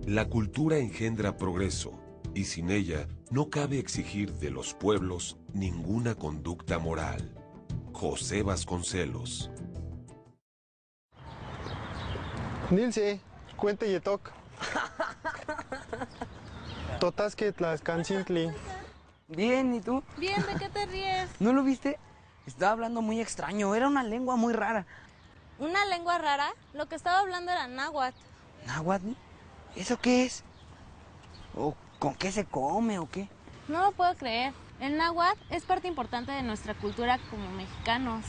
La cultura engendra progreso, y sin ella no cabe exigir de los pueblos ninguna conducta moral. José Vasconcelos. Nilce, cuente yetok. Totasque tlaxcancintli. Bien, ¿y tú? Bien, ¿de qué te ríes? ¿No lo viste? Estaba hablando muy extraño, era una lengua muy rara. ¿Una lengua rara? Lo que estaba hablando era náhuatl. ¿Náhuatl? ¿Eso qué es? ¿O con qué se come o qué? No lo puedo creer. El náhuatl es parte importante de nuestra cultura como mexicanos.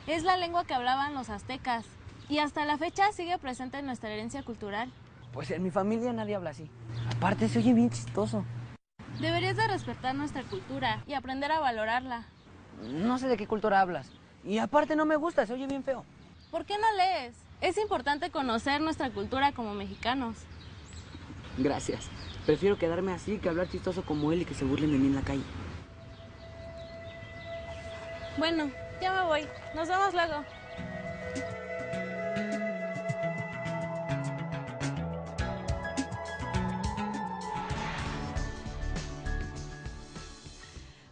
Es la lengua que hablaban los aztecas y hasta la fecha sigue presente en nuestra herencia cultural. Pues en mi familia nadie habla así. Aparte se oye bien chistoso. Deberías de respetar nuestra cultura y aprender a valorarla. No sé de qué cultura hablas. Y aparte no me gusta, se oye bien feo. ¿Por qué no lees? Es importante conocer nuestra cultura como mexicanos. Gracias. Prefiero quedarme así que hablar chistoso como él y que se burlen de mí en la calle. Bueno, ya me voy. Nos vemos luego.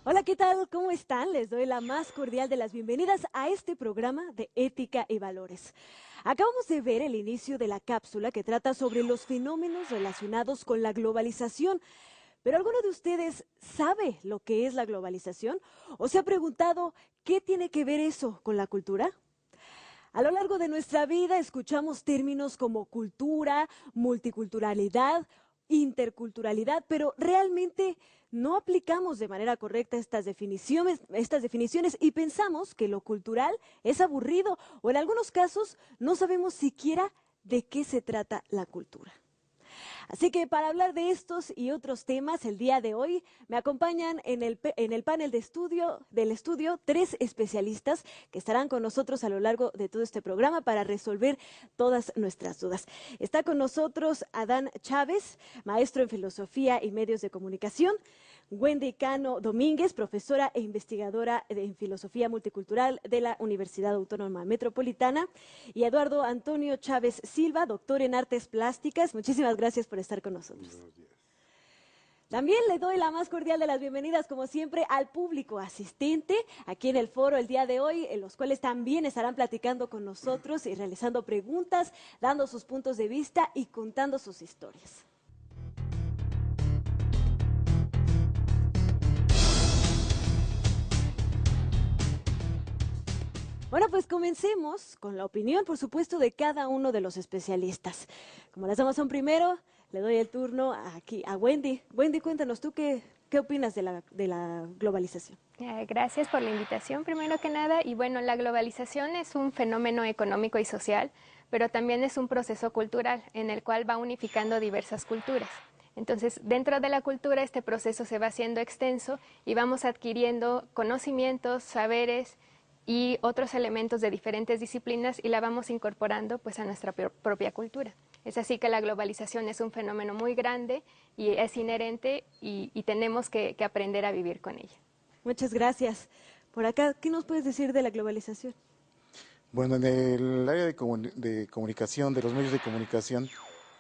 Hola, ¿qué tal? ¿Cómo están? Les doy la más cordial de las bienvenidas a este programa de Ética y Valores. Acabamos de ver el inicio de la cápsula que trata sobre los fenómenos relacionados con la globalización. ¿Pero alguno de ustedes sabe lo que es la globalización? ¿O se ha preguntado qué tiene que ver eso con la cultura? A lo largo de nuestra vida escuchamos términos como cultura, multiculturalidad, interculturalidad, pero realmente no aplicamos de manera correcta estas definiciones y pensamos que lo cultural es aburrido o en algunos casos no sabemos siquiera de qué se trata la cultura. Así que para hablar de estos y otros temas, el día de hoy me acompañan en el panel del estudio 3 especialistas que estarán con nosotros a lo largo de todo este programa para resolver todas nuestras dudas. Está con nosotros Adán Chávez, maestro en Filosofía y Medios de Comunicación, Wendy Cano Domínguez, profesora e investigadora en Filosofía Multicultural de la Universidad Autónoma Metropolitana, y Eduardo Antonio Chávez Silva, doctor en Artes Plásticas. Muchísimas gracias por estar con nosotros. Buenos días. También le doy la más cordial de las bienvenidas, como siempre, al público asistente aquí en el foro el día de hoy, en los cuales también estarán platicando con nosotros y realizando preguntas, dando sus puntos de vista y contando sus historias. Bueno, pues comencemos con la opinión, por supuesto, de cada uno de los especialistas. Como le hacemos un primero, le doy el turno aquí a Wendy. Wendy, cuéntanos, ¿tú qué opinas de la globalización? Gracias por la invitación, primero que nada. Y bueno, la globalización es un fenómeno económico y social, pero también es un proceso cultural en el cual va unificando diversas culturas. Entonces, dentro de la cultura, este proceso se va haciendo extenso y vamos adquiriendo conocimientos, saberes y otros elementos de diferentes disciplinas y la vamos incorporando pues a nuestra propia cultura. Es así que la globalización es un fenómeno muy grande y es inherente y tenemos que aprender a vivir con ella. Muchas gracias. Por acá, ¿qué nos puedes decir de la globalización? Bueno, en el área de comunicación, de los medios de comunicación,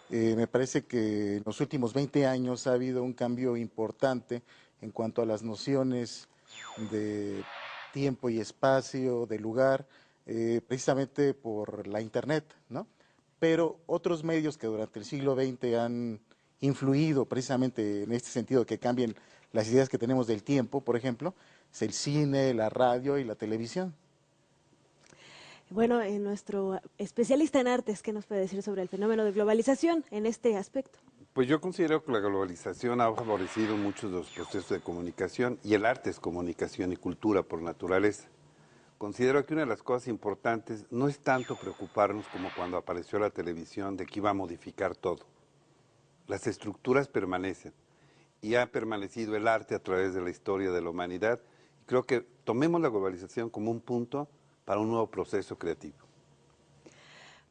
me parece que en los últimos 20 años ha habido un cambio importante en cuanto a las nociones de tiempo y espacio, de lugar, precisamente por la Internet, ¿no? Pero otros medios que durante el siglo XX han influido precisamente en este sentido, que cambien las ideas que tenemos del tiempo, por ejemplo, es el cine, la radio y la televisión. Bueno, nuestro especialista en artes, ¿qué nos puede decir sobre el fenómeno de globalización en este aspecto? Pues yo considero que la globalización ha favorecido muchos de los procesos de comunicación y el arte es comunicación y cultura por naturaleza. Considero que una de las cosas importantes no es tanto preocuparnos como cuando apareció la televisión de que iba a modificar todo. Las estructuras permanecen y ha permanecido el arte a través de la historia de la humanidad. Creo que tomemos la globalización como un punto para un nuevo proceso creativo.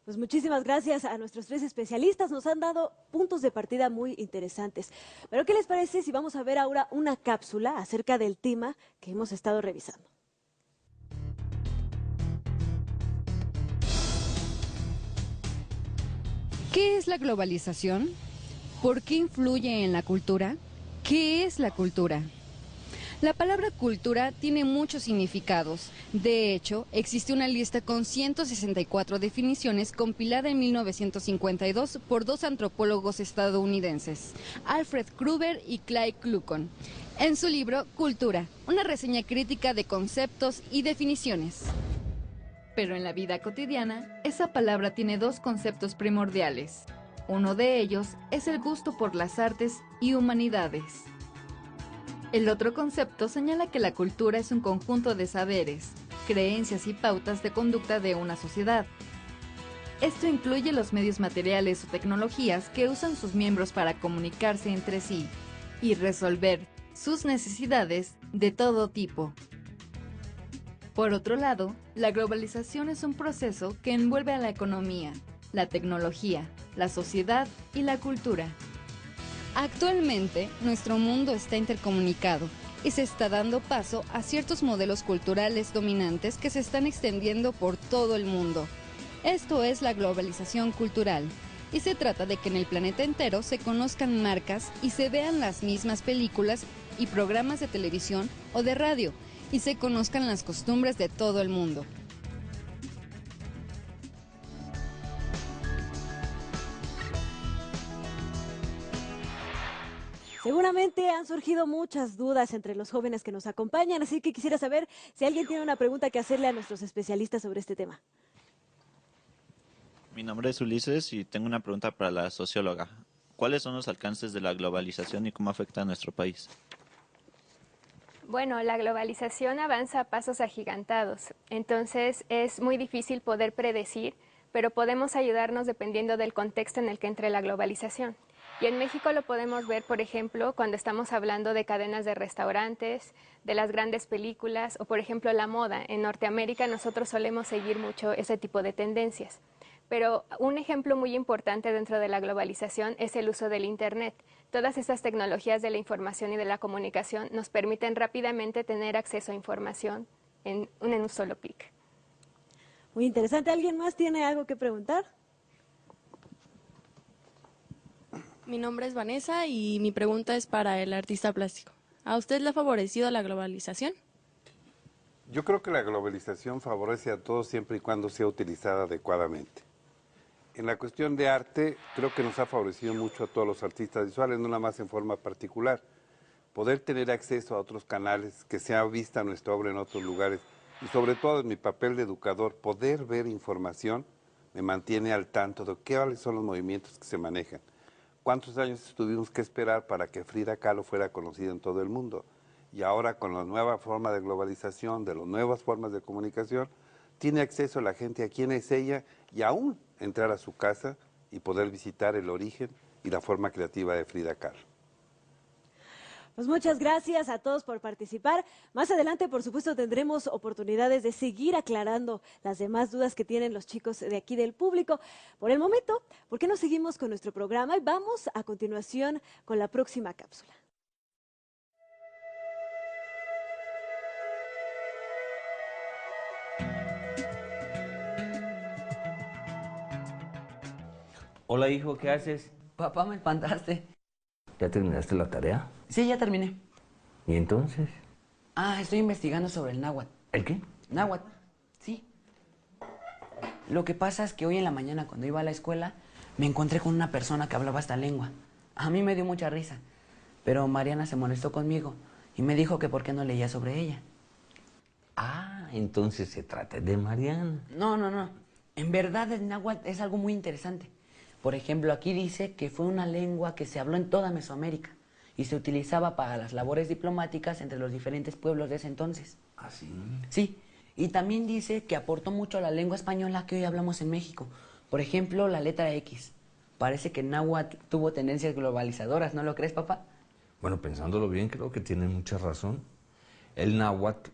Pues muchísimas gracias a nuestros 3 especialistas, nos han dado puntos de partida muy interesantes. Pero ¿qué les parece si vamos a ver ahora una cápsula acerca del tema que hemos estado revisando? ¿Qué es la globalización? ¿Por qué influye en la cultura? ¿Qué es la cultura? La palabra cultura tiene muchos significados. De hecho, existe una lista con 164 definiciones compilada en 1952 por dos antropólogos estadounidenses, Alfred Kruber y Clyde Kluckhohn, en su libro Cultura, una reseña crítica de conceptos y definiciones. Pero en la vida cotidiana, esa palabra tiene dos conceptos primordiales. Uno de ellos es el gusto por las artes y humanidades. El otro concepto señala que la cultura es un conjunto de saberes, creencias y pautas de conducta de una sociedad. Esto incluye los medios materiales o tecnologías que usan sus miembros para comunicarse entre sí y resolver sus necesidades de todo tipo. Por otro lado, la globalización es un proceso que envuelve a la economía, la tecnología, la sociedad y la cultura. Actualmente, nuestro mundo está intercomunicado y se está dando paso a ciertos modelos culturales dominantes que se están extendiendo por todo el mundo. Esto es la globalización cultural, y se trata de que en el planeta entero se conozcan marcas y se vean las mismas películas y programas de televisión o de radio, y se conozcan las costumbres de todo el mundo. Seguramente han surgido muchas dudas entre los jóvenes que nos acompañan, así que quisiera saber si alguien tiene una pregunta que hacerle a nuestros especialistas sobre este tema. Mi nombre es Ulises y tengo una pregunta para la socióloga. ¿Cuáles son los alcances de la globalización y cómo afecta a nuestro país? Bueno, la globalización avanza a pasos agigantados, entonces es muy difícil poder predecir, pero podemos ayudarnos dependiendo del contexto en el que entre la globalización. Y en México lo podemos ver, por ejemplo, cuando estamos hablando de cadenas de restaurantes, de las grandes películas o, por ejemplo, la moda. En Norteamérica nosotros solemos seguir mucho ese tipo de tendencias. Pero un ejemplo muy importante dentro de la globalización es el uso del Internet. Todas estas tecnologías de la información y de la comunicación nos permiten rápidamente tener acceso a información en un solo clic. Muy interesante. ¿Alguien más tiene algo que preguntar? Mi nombre es Vanessa y mi pregunta es para el artista plástico. ¿A usted le ha favorecido la globalización? Yo creo que la globalización favorece a todos siempre y cuando sea utilizada adecuadamente. En la cuestión de arte, creo que nos ha favorecido mucho a todos los artistas visuales, no nada más en forma particular. Poder tener acceso a otros canales, que sea vista nuestra obra en otros lugares, y sobre todo en mi papel de educador, poder ver información me mantiene al tanto de cuáles son los movimientos que se manejan. ¿Cuántos años tuvimos que esperar para que Frida Kahlo fuera conocida en todo el mundo? Y ahora con la nueva forma de globalización, de las nuevas formas de comunicación, tiene acceso la gente a quién es ella y aún entrar a su casa y poder visitar el origen y la forma creativa de Frida Kahlo. Pues muchas gracias a todos por participar. Más adelante, por supuesto, tendremos oportunidades de seguir aclarando las demás dudas que tienen los chicos de aquí del público. Por el momento, ¿por qué no seguimos con nuestro programa? Y vamos a continuación con la próxima cápsula. Hola, hijo, ¿qué haces? Papá, me espantaste. ¿Ya terminaste la tarea? Sí, ya terminé. ¿Y entonces? Estoy investigando sobre el náhuatl. ¿El qué? Náhuatl, sí. Lo que pasa es que hoy en la mañana, cuando iba a la escuela, me encontré con una persona que hablaba esta lengua. A mí me dio mucha risa, pero Mariana se molestó conmigo y me dijo que por qué no leía sobre ella. Ah, entonces se trata de Mariana. No. En verdad el náhuatl es algo muy interesante. Por ejemplo, aquí dice que fue una lengua que se habló en toda Mesoamérica y se utilizaba para las labores diplomáticas entre los diferentes pueblos de ese entonces. ¿Ah, sí? Sí, y también dice que aportó mucho a la lengua española que hoy hablamos en México. Por ejemplo, la letra X. Parece que náhuatl tuvo tendencias globalizadoras, ¿no lo crees, papá? Bueno, pensándolo bien, creo que tiene mucha razón. El náhuatl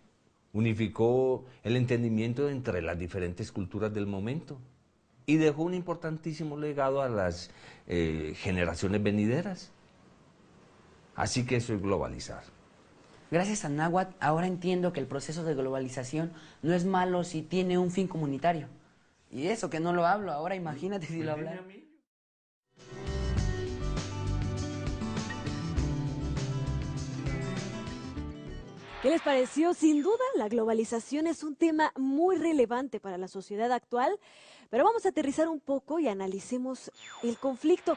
unificó el entendimiento entre las diferentes culturas del momento y dejó un importantísimo legado a las generaciones venideras. Así que eso es globalizar. Gracias a náhuatl, ahora entiendo que el proceso de globalización no es malo si tiene un fin comunitario. Y eso que no lo hablo, ahora imagínate si lo hablara. ¿Qué les pareció? Sin duda, la globalización es un tema muy relevante para la sociedad actual, pero vamos a aterrizar un poco y analicemos el conflicto.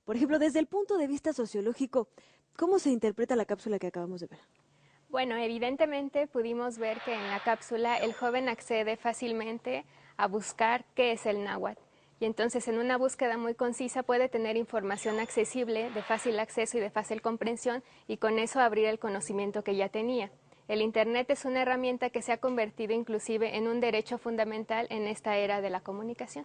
Por ejemplo, desde el punto de vista sociológico, ¿cómo se interpreta la cápsula que acabamos de ver? Bueno, evidentemente pudimos ver que en la cápsula el joven accede fácilmente a buscar qué es el náhuatl. Y entonces en una búsqueda muy concisa puede tener información accesible, de fácil acceso y de fácil comprensión, y con eso abrir el conocimiento que ya tenía. El Internet es una herramienta que se ha convertido inclusive en un derecho fundamental en esta era de la comunicación.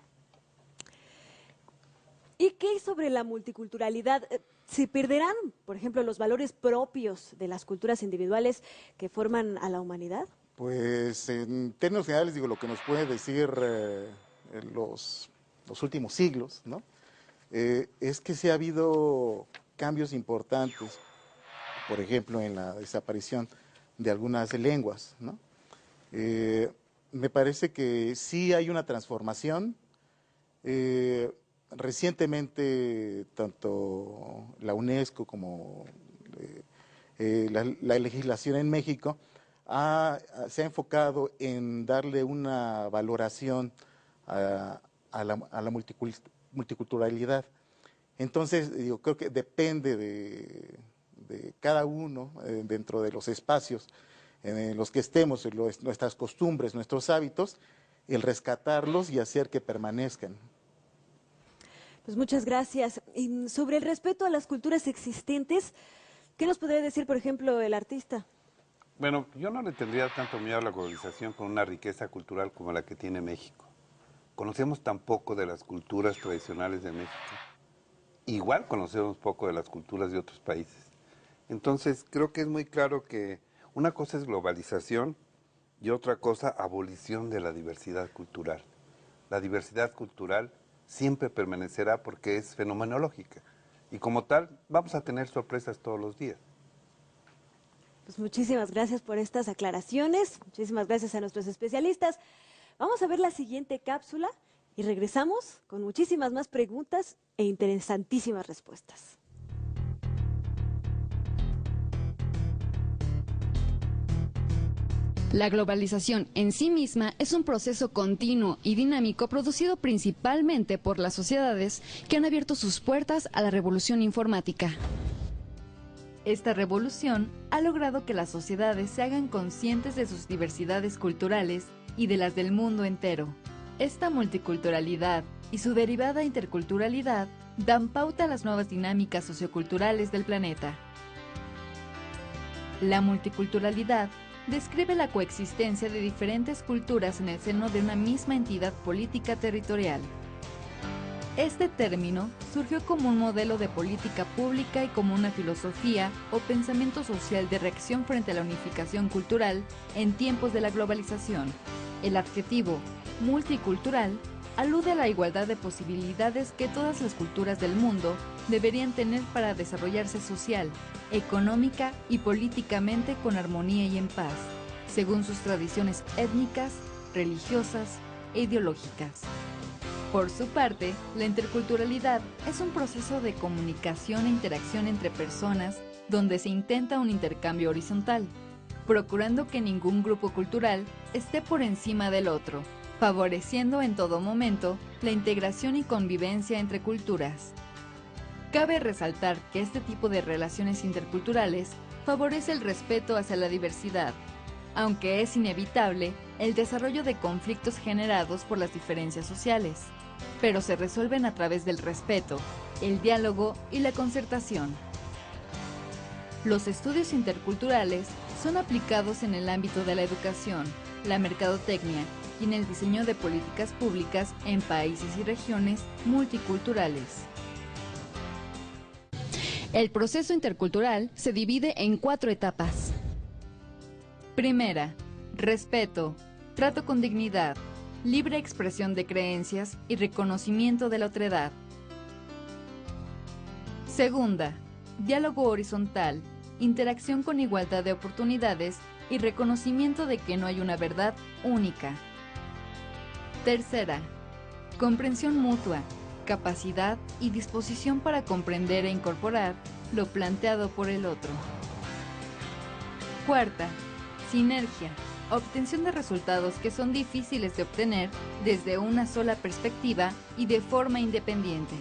¿Y qué sobre la multiculturalidad? ¿Se perderán, por ejemplo, los valores propios de las culturas individuales que forman a la humanidad? Pues en términos generales, digo, lo que nos puede decir los últimos siglos, ¿no? Es que sí ha habido cambios importantes, por ejemplo, en la desaparición de algunas lenguas, ¿no? Me parece que sí hay una transformación. Recientemente, tanto la UNESCO como la legislación en México se ha enfocado en darle una valoración a la multiculturalidad. Entonces, digo, creo que depende de cada uno dentro de los espacios en los que estemos, nuestras costumbres, nuestros hábitos, el rescatarlos y hacer que permanezcan. Pues muchas gracias. Y sobre el respeto a las culturas existentes, ¿qué nos podría decir, por ejemplo, el artista? Bueno, yo no le tendría tanto miedo a la globalización con una riqueza cultural como la que tiene México. Conocemos tan poco de las culturas tradicionales de México. Igual conocemos poco de las culturas de otros países. Entonces, creo que es muy claro que una cosa es globalización y otra cosa abolición de la diversidad cultural. La diversidad cultural siempre permanecerá porque es fenomenológica. Y como tal, vamos a tener sorpresas todos los días. Pues muchísimas gracias por estas aclaraciones, muchísimas gracias a nuestros especialistas. Vamos a ver la siguiente cápsula y regresamos con muchísimas más preguntas e interesantísimas respuestas. La globalización en sí misma es un proceso continuo y dinámico producido principalmente por las sociedades que han abierto sus puertas a la revolución informática. Esta revolución ha logrado que las sociedades se hagan conscientes de sus diversidades culturales y de las del mundo entero. Esta multiculturalidad y su derivada interculturalidad dan pauta a las nuevas dinámicas socioculturales del planeta. La multiculturalidad describe la coexistencia de diferentes culturas en el seno de una misma entidad política territorial. Este término surgió como un modelo de política pública y como una filosofía o pensamiento social de reacción frente a la unificación cultural en tiempos de la globalización. El adjetivo multicultural alude a la igualdad de posibilidades que todas las culturas del mundo deberían tener para desarrollarse social, económica y políticamente con armonía y en paz, según sus tradiciones étnicas, religiosas e ideológicas. Por su parte, la interculturalidad es un proceso de comunicación e interacción entre personas donde se intenta un intercambio horizontal, procurando que ningún grupo cultural esté por encima del otro, favoreciendo en todo momento la integración y convivencia entre culturas. Cabe resaltar que este tipo de relaciones interculturales favorece el respeto hacia la diversidad, aunque es inevitable el desarrollo de conflictos generados por las diferencias sociales, pero se resuelven a través del respeto, el diálogo y la concertación. Los estudios interculturales son aplicados en el ámbito de la educación, la mercadotecnia y en el diseño de políticas públicas en países y regiones multiculturales. El proceso intercultural se divide en 4 etapas. Primera, respeto, trato con dignidad, libre expresión de creencias y reconocimiento de la otredad. Segunda, diálogo horizontal, interacción con igualdad de oportunidades y reconocimiento de que no hay una verdad única. Tercera, comprensión mutua, capacidad y disposición para comprender e incorporar lo planteado por el otro. Cuarta, Sinergia. Obtención de resultados que son difíciles de obtener desde una sola perspectiva y de forma independiente.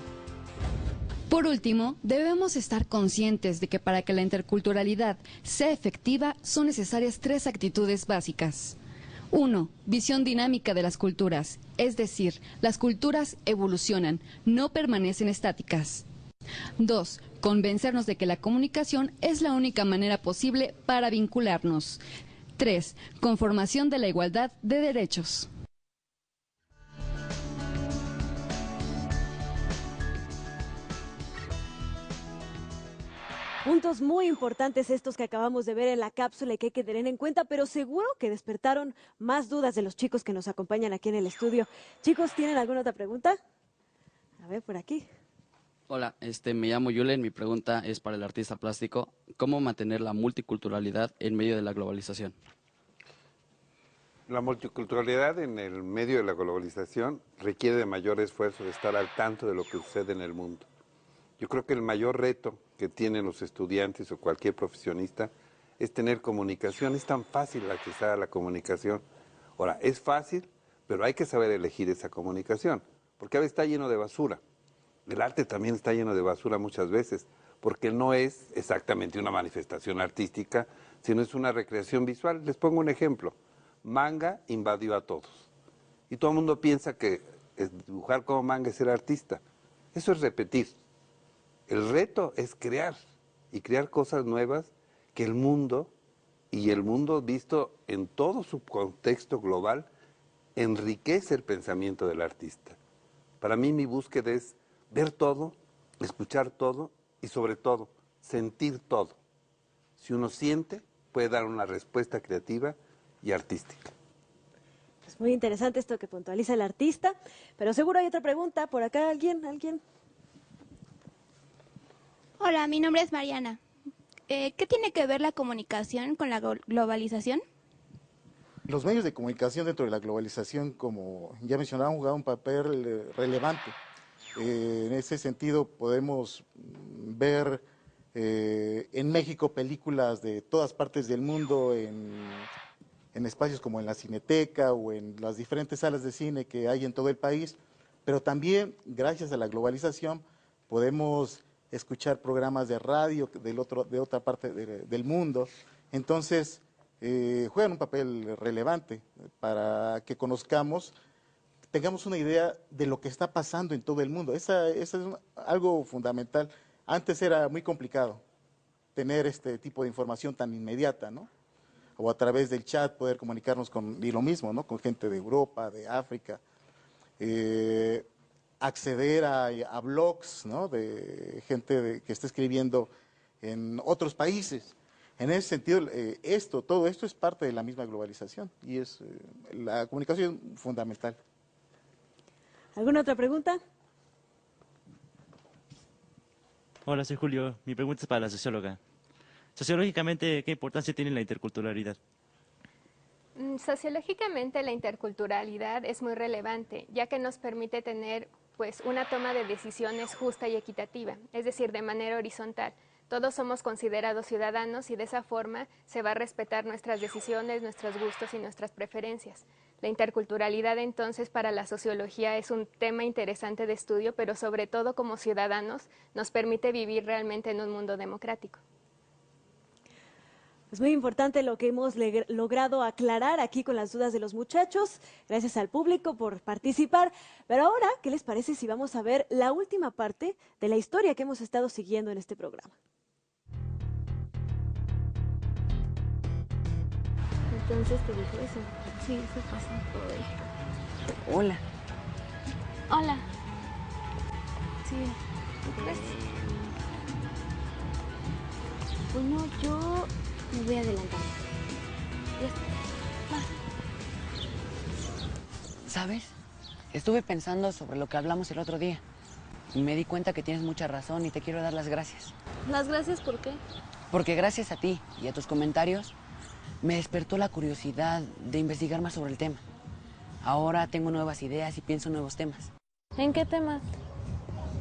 Por último, debemos estar conscientes de que para que la interculturalidad sea efectiva son necesarias 3 actitudes básicas. 1. Visión dinámica de las culturas, es decir, las culturas evolucionan, no permanecen estáticas. 2. Convencernos de que la comunicación es la única manera posible para vincularnos. 3. Conformación de la igualdad de derechos. Puntos muy importantes estos que acabamos de ver en la cápsula y que hay que tener en cuenta, pero seguro que despertaron más dudas de los chicos que nos acompañan aquí en el estudio. Chicos, ¿tienen alguna otra pregunta? A ver, por aquí. Hola, me llamo Yulen, mi pregunta es para el artista plástico. ¿Cómo mantener la multiculturalidad en medio de la globalización? La multiculturalidad en el medio de la globalización requiere de mayor esfuerzo de estar al tanto de lo que sucede en el mundo. Yo creo que el mayor reto que tienen los estudiantes o cualquier profesionista es tener comunicación. Es tan fácil accesar a la comunicación. Ahora, es fácil, pero hay que saber elegir esa comunicación, porque a veces está lleno de basura. El arte también está lleno de basura muchas veces, porque no es exactamente una manifestación artística, sino es una recreación visual. Les pongo un ejemplo. Manga invadió a todos. Y todo el mundo piensa que dibujar como manga es ser artista. Eso es repetir. El reto es crear, y crear cosas nuevas que el mundo, y el mundo visto en todo su contexto global, enriquece el pensamiento del artista. Para mí mi búsqueda es ver todo, escuchar todo y sobre todo sentir todo. Si uno siente, puede dar una respuesta creativa y artística. Es muy interesante esto que puntualiza el artista, pero seguro hay otra pregunta. ¿Por acá alguien? Hola, mi nombre es Mariana. ¿Qué tiene que ver la comunicación con la globalización? Los medios de comunicación dentro de la globalización, como ya mencionaba, han jugado un papel relevante. En ese sentido podemos ver en México películas de todas partes del mundo en espacios como en la Cineteca o en las diferentes salas de cine que hay en todo el país, pero también gracias a la globalización podemos escuchar programas de radio de otra parte del mundo. Entonces juegan un papel relevante para que conozcamos, tengamos una idea de lo que está pasando en todo el mundo. Eso es algo fundamental. Antes era muy complicado tener este tipo de información tan inmediata, ¿no? O a través del chat poder comunicarnos y lo mismo, ¿no? Con gente de Europa, de África. Acceder a blogs, ¿no? De gente que está escribiendo en otros países. En ese sentido, todo esto es parte de la misma globalización y es la comunicación fundamental. ¿Alguna otra pregunta? Hola, soy Julio. Mi pregunta es para la socióloga. Sociológicamente, ¿qué importancia tiene la interculturalidad? Sociológicamente la interculturalidad es muy relevante, ya que nos permite tener una toma de decisiones justa y equitativa, es decir, de manera horizontal. Todos somos considerados ciudadanos y de esa forma se va a respetar nuestras decisiones, nuestros gustos y nuestras preferencias. La interculturalidad entonces para la sociología es un tema interesante de estudio, pero sobre todo como ciudadanos nos permite vivir realmente en un mundo democrático. Es muy importante lo que hemos logrado aclarar aquí con las dudas de los muchachos. Gracias al público por participar. Pero ahora, ¿qué les parece si vamos a ver la última parte de la historia que hemos estado siguiendo en este programa? Entonces te dijo eso. Sí, eso pasa. Hola. Hola. Sí. ¿Tú crees? Bueno, yo me voy a adelantar. Ya está. ¿Sabes? Estuve pensando sobre lo que hablamos el otro día y me di cuenta que tienes mucha razón y te quiero dar las gracias. ¿Las gracias por qué? Porque gracias a ti y a tus comentarios me despertó la curiosidad de investigar más sobre el tema. Ahora tengo nuevas ideas y pienso en nuevos temas. ¿En qué temas?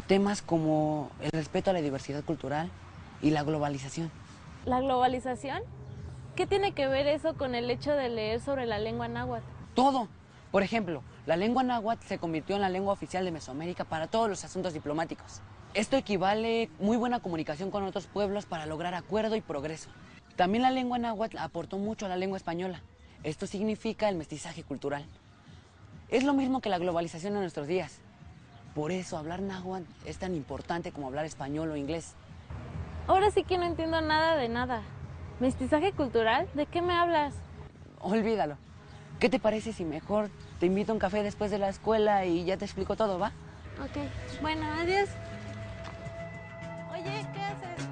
Temas como el respeto a la diversidad cultural y la globalización. ¿La globalización? ¿qué tiene que ver eso con el hecho de leer sobre la lengua náhuatl? Todo. Por ejemplo, la lengua náhuatl se convirtió en la lengua oficial de Mesoamérica para todos los asuntos diplomáticos. Esto equivale muy buena comunicación con otros pueblos para lograr acuerdo y progreso. También la lengua náhuatl aportó mucho a la lengua española. Esto significa el mestizaje cultural. Es lo mismo que la globalización en nuestros días. Por eso hablar náhuatl es tan importante como hablar español o inglés. Ahora sí que no entiendo nada de nada. ¿Mestizaje cultural? ¿De qué me hablas? Olvídalo. ¿Qué te parece si mejor te invito a un café después de la escuela y ya te explico todo, va? Ok, bueno, adiós. Oye, ¿qué haces?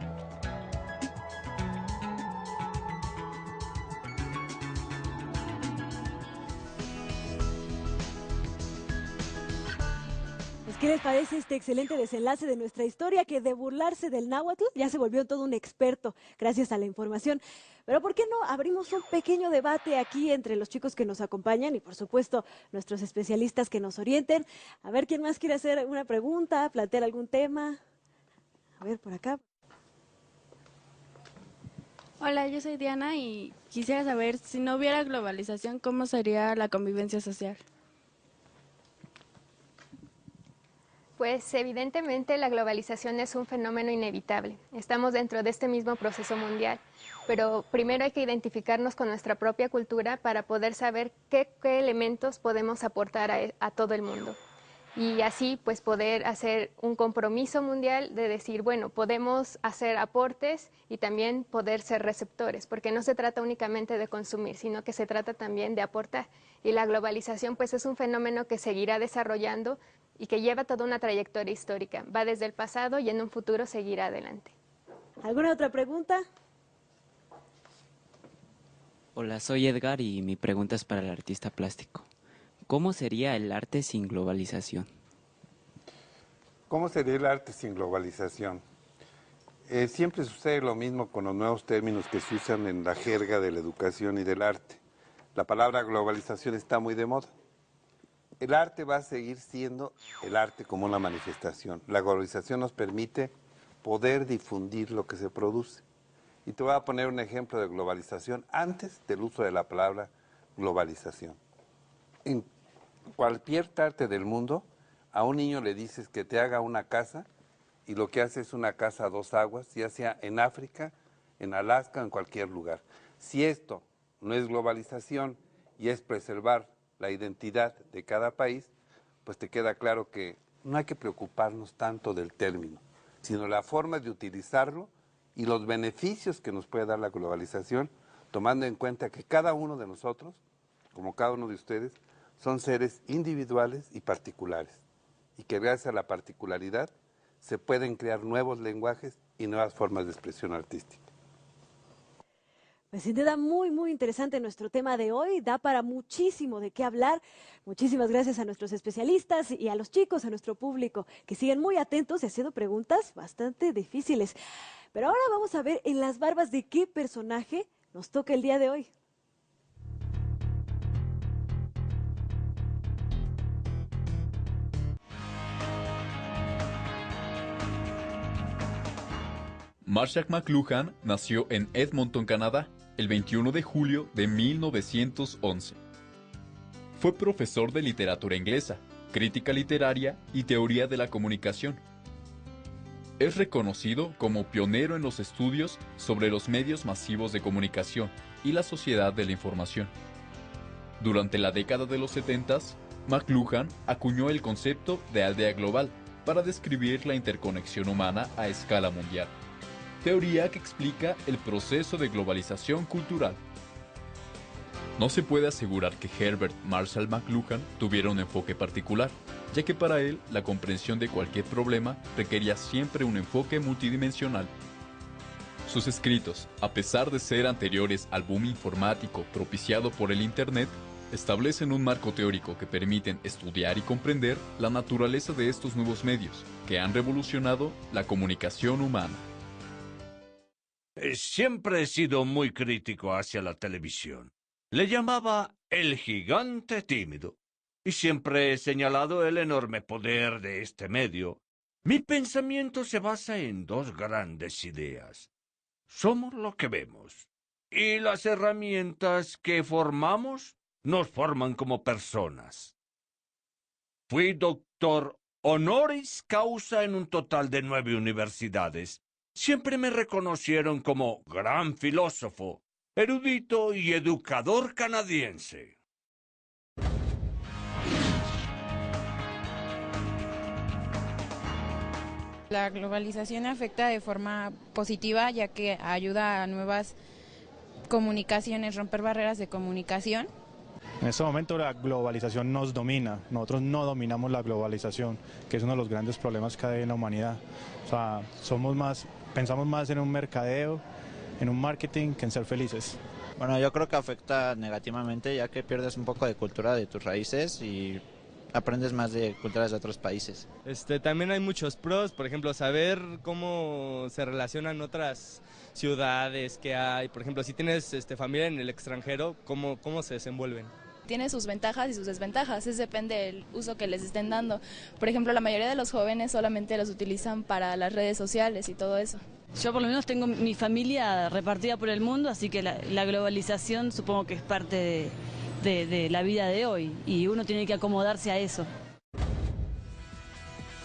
Pues, ¿qué les parece este excelente desenlace de nuestra historia que de burlarse del náhuatl ya se volvió todo un experto gracias a la información? Pero ¿por qué no abrimos un pequeño debate aquí entre los chicos que nos acompañan y por supuesto nuestros especialistas que nos orienten? A ver quién más quiere hacer una pregunta, plantear algún tema. A ver, por acá. Hola, yo soy Diana y quisiera saber, si no hubiera globalización, ¿cómo sería la convivencia social? Pues evidentemente la globalización es un fenómeno inevitable. Estamos dentro de este mismo proceso mundial, pero primero hay que identificarnos con nuestra propia cultura para poder saber qué elementos podemos aportar a todo el mundo. Y así pues poder hacer un compromiso mundial de decir, bueno, podemos hacer aportes y también poder ser receptores, porque no se trata únicamente de consumir, sino que se trata también de aportar. Y la globalización pues es un fenómeno que seguirá desarrollando y que lleva toda una trayectoria histórica. Va desde el pasado y en un futuro seguirá adelante. ¿Alguna otra pregunta? Hola, soy Edgar y mi pregunta es para el artista plástico. ¿Cómo sería el arte sin globalización? ¿Cómo sería el arte sin globalización? Siempre sucede lo mismo con los nuevos términos que se usan en la jerga de la educación y del arte. La palabra globalización está muy de moda. El arte va a seguir siendo el arte como una manifestación. La globalización nos permite poder difundir lo que se produce. Y te voy a poner un ejemplo de globalización antes del uso de la palabra globalización. En cualquier parte del mundo, a un niño le dices que te haga una casa y lo que hace es una casa a dos aguas, ya sea en África, en Alaska, en cualquier lugar. Si esto no es globalización y es preservar la identidad de cada país, pues te queda claro que no hay que preocuparnos tanto del término, sino la forma de utilizarlo y los beneficios que nos puede dar la globalización, tomando en cuenta que cada uno de nosotros, como cada uno de ustedes, son seres individuales y particulares, y que gracias a la particularidad se pueden crear nuevos lenguajes y nuevas formas de expresión artística. Pues sin duda muy interesante nuestro tema de hoy, da para muchísimo de qué hablar. Muchísimas gracias a nuestros especialistas y a los chicos, a nuestro público, que siguen muy atentos y haciendo preguntas bastante difíciles. Pero ahora vamos a ver en las barbas de qué personaje nos toca el día de hoy. Marshall McLuhan nació en Edmonton, Canadá, el 21 de julio de 1911. Fue profesor de literatura inglesa, crítica literaria y teoría de la comunicación. Es reconocido como pionero en los estudios sobre los medios masivos de comunicación y la sociedad de la información. Durante la década de los 70s, McLuhan acuñó el concepto de aldea global para describir la interconexión humana a escala mundial. Teoría que explica el proceso de globalización cultural. No se puede asegurar que Herbert Marshall McLuhan tuviera un enfoque particular, ya que para él la comprensión de cualquier problema requería siempre un enfoque multidimensional. Sus escritos, a pesar de ser anteriores al boom informático propiciado por el Internet, establecen un marco teórico que permiten estudiar y comprender la naturaleza de estos nuevos medios, que han revolucionado la comunicación humana. Siempre he sido muy crítico hacia la televisión. Le llamaba el gigante tímido. Y siempre he señalado el enorme poder de este medio. Mi pensamiento se basa en dos grandes ideas. Somos lo que vemos. y las herramientas que formamos nos forman como personas. Fui doctor honoris causa en un total de 9 universidades. Siempre me reconocieron como gran filósofo, erudito y educador canadiense. La globalización afecta de forma positiva, ya que ayuda a nuevas comunicaciones, romper barreras de comunicación. En este momento la globalización nos domina, nosotros no dominamos la globalización, que es uno de los grandes problemas que hay en la humanidad. O sea, pensamos más en un mercadeo, en un marketing, que en ser felices. Bueno, yo creo que afecta negativamente, ya que pierdes un poco de cultura de tus raíces y aprendes más de culturas de otros países. También hay muchos pros, por ejemplo, saber cómo se relacionan otras ciudades que hay. Por ejemplo, si tienes familia en el extranjero, cómo se desenvuelven. Tiene sus ventajas y sus desventajas, depende del uso que les estén dando. Por ejemplo, la mayoría de los jóvenes solamente los utilizan para las redes sociales y todo eso. Yo por lo menos tengo mi familia repartida por el mundo, así que la globalización supongo que es parte de la vida de hoy y uno tiene que acomodarse a eso.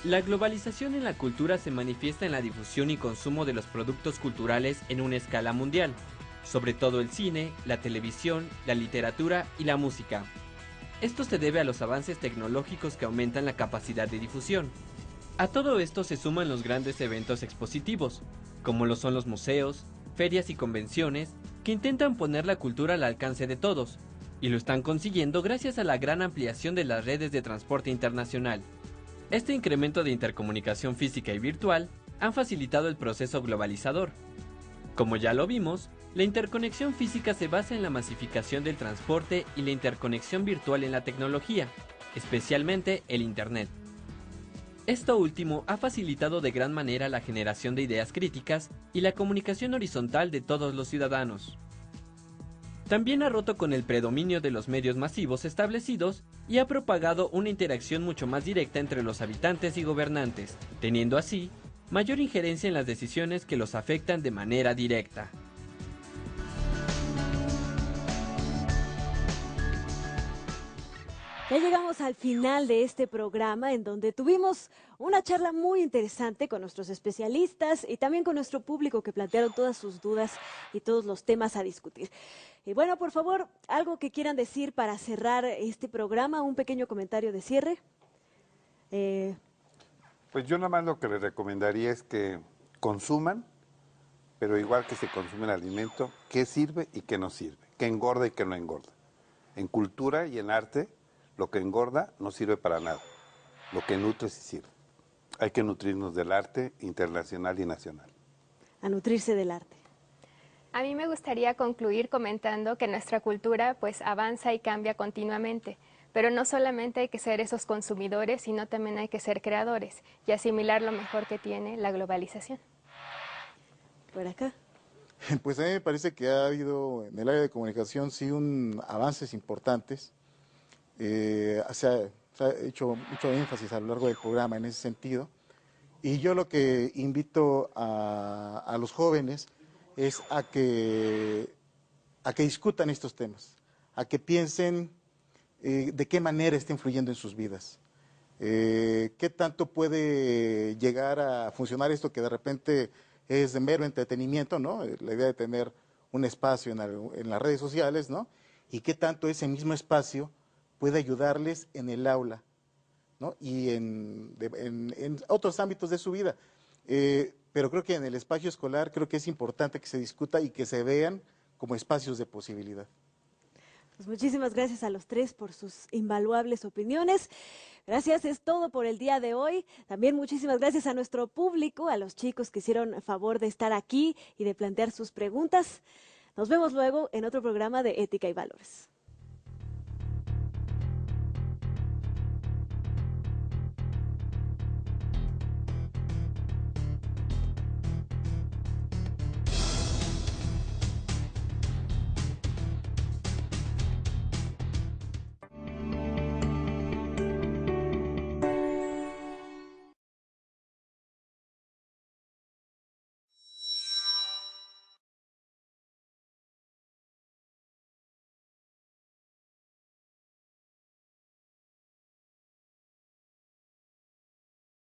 La globalización en la cultura se manifiesta en la difusión y consumo de los productos culturales en una escala mundial, sobre todo el cine, la televisión, la literatura y la música. Esto se debe a los avances tecnológicos que aumentan la capacidad de difusión. A todo esto se suman los grandes eventos expositivos, como lo son los museos, ferias y convenciones, que intentan poner la cultura al alcance de todos, y lo están consiguiendo gracias a la gran ampliación de las redes de transporte internacional. Este incremento de intercomunicación física y virtual han facilitado el proceso globalizador. Como ya lo vimos, la interconexión física se basa en la masificación del transporte y la interconexión virtual en la tecnología, especialmente el Internet. Esto último ha facilitado de gran manera la generación de ideas críticas y la comunicación horizontal de todos los ciudadanos. También ha roto con el predominio de los medios masivos establecidos y ha propagado una interacción mucho más directa entre los habitantes y gobernantes, teniendo así mayor injerencia en las decisiones que los afectan de manera directa. Ya llegamos al final de este programa en donde tuvimos una charla muy interesante con nuestros especialistas y también con nuestro público que plantearon todas sus dudas y todos los temas a discutir. Y bueno, por favor, algo que quieran decir para cerrar este programa, un pequeño comentario de cierre. Pues yo nada más lo que les recomendaría es que consuman, pero igual que se consume el alimento, qué sirve y qué no sirve, qué engorda y qué no engorda. En cultura y en arte, lo que engorda no sirve para nada, lo que nutre sí sirve. Hay que nutrirnos del arte internacional y nacional. A nutrirse del arte. A mí me gustaría concluir comentando que nuestra cultura pues avanza y cambia continuamente, pero no solamente hay que ser esos consumidores, sino también hay que ser creadores y asimilar lo mejor que tiene la globalización. Por acá. Pues a mí me parece que ha habido en el área de comunicación sí avances importantes. Se ha hecho mucho énfasis a lo largo del programa en ese sentido. Y yo lo que invito a los jóvenes es a que discutan estos temas, a que piensen de qué manera está influyendo en sus vidas. ¿Qué tanto puede llegar a funcionar esto que de repente es de mero entretenimiento, ¿no? La idea de tener un espacio en las redes sociales, ¿no? Y qué tanto ese mismo espacio puede ayudarles en el aula, ¿no? Y en otros ámbitos de su vida. Pero creo que en el espacio escolar creo que es importante que se discuta y que se vean como espacios de posibilidad. Pues muchísimas gracias a los tres por sus invaluables opiniones. Gracias, es todo por el día de hoy. También muchísimas gracias a nuestro público, a los chicos que hicieron favor de estar aquí y de plantear sus preguntas. Nos vemos luego en otro programa de Ética y Valores.